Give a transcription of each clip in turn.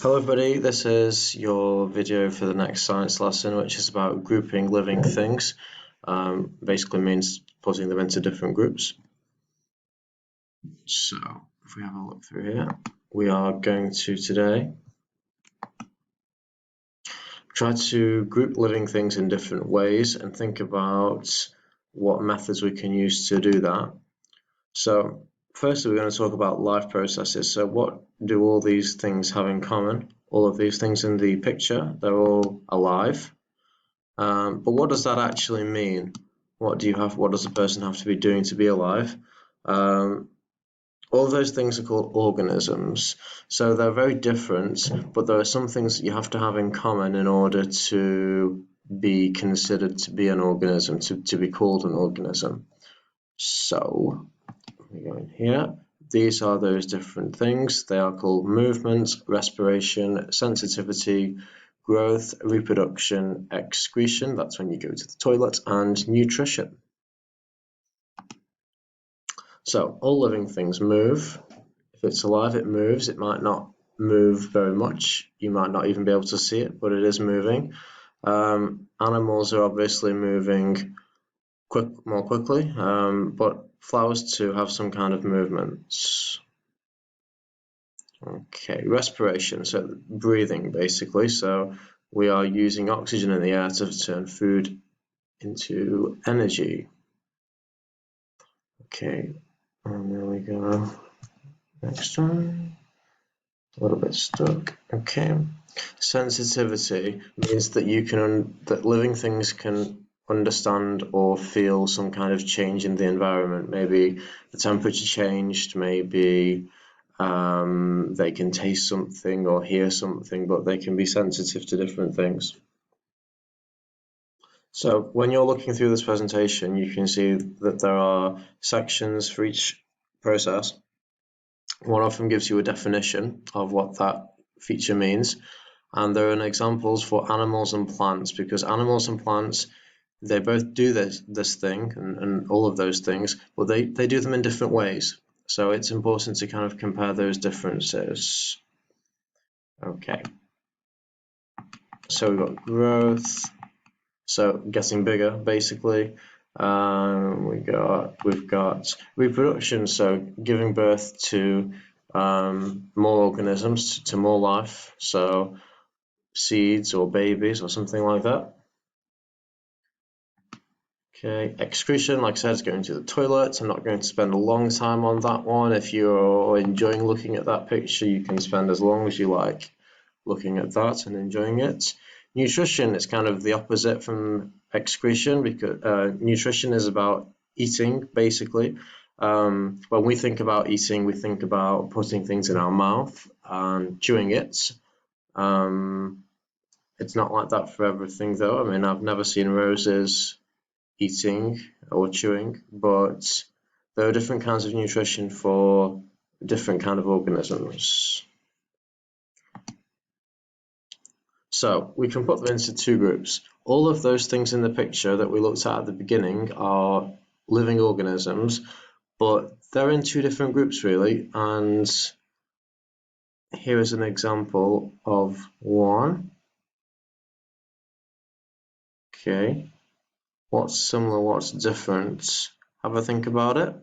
Hello everybody, this is your video for the next science lesson, which is about grouping living things. Basically means putting them into different groups. So if we have a look through here, we are going to today try to group living things in different ways and think about what methods we can use to do that. So firstly, we're going to talk about life processes. So what do all these things have in common? All of these things in the picture, they're all alive. But what does that actually mean? What does a person have to be doing to be alive? All of those things are called organisms. So they're very different, but there are some things that you have to have in common in order to be considered to be an organism, to be called an organism. So we go in here. These are those different things. They are called movement, respiration, sensitivity, growth, reproduction, excretion, that's when you go to the toilet, and nutrition. So all living things move. If it's alive, it moves. It might not move very much. You might not even be able to see it, but it is moving. Animals are obviously moving more quickly, but flowers too have some kind of movements. Okay, respiration, so breathing basically. So we are using oxygen in the air to turn food into energy. Okay, and there we go. Next one. A little bit stuck. Okay. Sensitivity means that that living things can understand or feel some kind of change in the environment. Maybe the temperature changed, maybe they can taste something or hear something, but they can be sensitive to different things. So when you're looking through this presentation, you can see that there are sections for each process. One of them gives you a definition of what that feature means, and there are examples for animals and plants, because animals and plants, they both do this thing and all of those things, but they do them in different ways. So it's important to kind of compare those differences. Okay. So we've got growth, so getting bigger basically. We've got reproduction, so giving birth to more organisms, to more life, so seeds or babies or something like that. Okay, excretion, like I said, is going to the toilet. I'm not going to spend a long time on that one. If you're enjoying looking at that picture, you can spend as long as you like looking at that and enjoying it. Nutrition is kind of the opposite from excretion, because nutrition is about eating, basically. When we think about eating, we think about putting things in our mouth and chewing it. It's not like that for everything, though. I mean, I've never seen roses eating or chewing, but there are different kinds of nutrition for different kind of organisms. So we can put them into two groups. All of those things in the picture that we looked at the beginning are living organisms, but they're in two different groups really, and here is an example of one. Okay. What's similar, what's different? Have a think about it.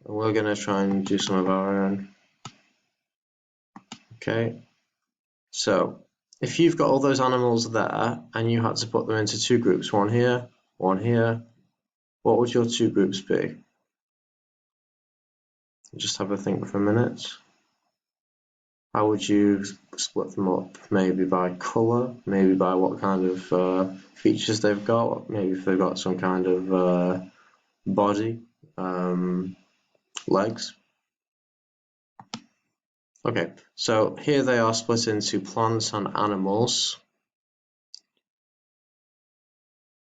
And we're going to try and do some of our own. Okay, so if you've got all those animals there and you had to put them into two groups, one here, what would your two groups be? Just have a think for a minute. How would you split them up? Maybe by colour, maybe by what kind of features they've got, maybe if they've got some kind of body, legs. Okay, so here they are split into plants and animals.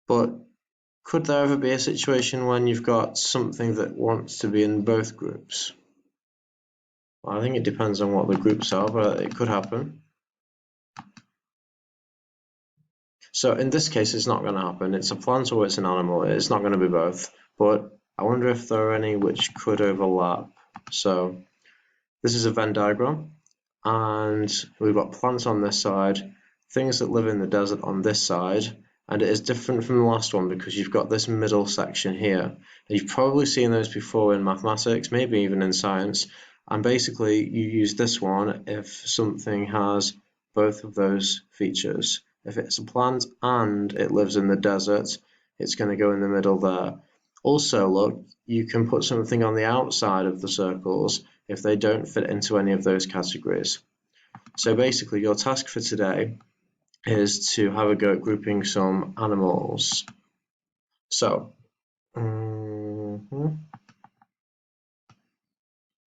But could there ever be a situation when you've got something that wants to be in both groups? Well, I think it depends on what the groups are, but it could happen. So in this case, it's not going to happen. It's a plant or it's an animal. It's not going to be both. But I wonder if there are any which could overlap. So this is a Venn diagram. and we've got plants on this side, things that live in the desert on this side, and it is different from the last one because you've got this middle section here. You've probably seen those before in mathematics, maybe even in science, and basically you use this one if something has both of those features. If it's a plant and it lives in the desert, it's going to go in the middle there. Also, look, you can put something on the outside of the circles if they don't fit into any of those categories. So basically, your task for today is to have a go at grouping some animals. So,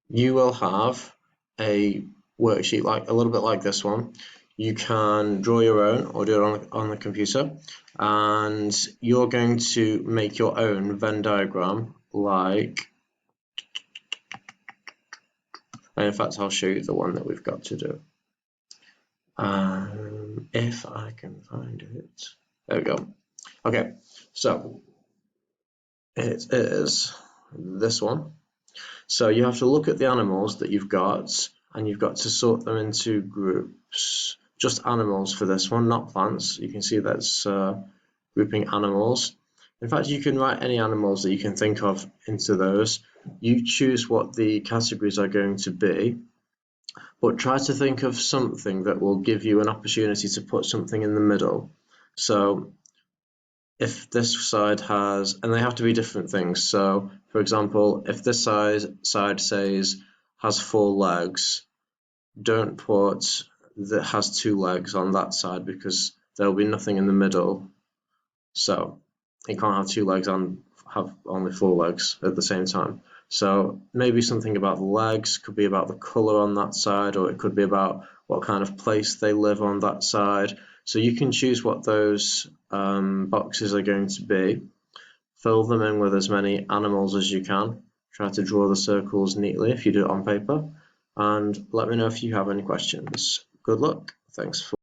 you will have a worksheet like a little bit like this one. You can draw your own or do it on the computer, and you're going to make your own Venn diagram like, and in fact I'll show you the one that we've got to do. If I can find it, there we go. Okay, so it is this one. So you have to look at the animals that you've got, and you've got to sort them into groups. Just animals for this one, not plants. You can see that's grouping animals. In fact, you can write any animals that you can think of into those. You choose what the categories are going to be, but try to think of something that will give you an opportunity to put something in the middle. So if this side has, and they have to be different things. So for example, if this side says has 4 legs, don't put that has 2 legs on that side because there'll be nothing in the middle. So it can't have 2 legs and have only 4 legs at the same time. So maybe something about the legs could be about the color on that side, or it could be about what kind of place they live on that side. So you can choose what those boxes are going to be. Fill them in with as many animals as you can. Try to draw the circles neatly if you do it on paper. And let me know if you have any questions. Good luck. Thanks for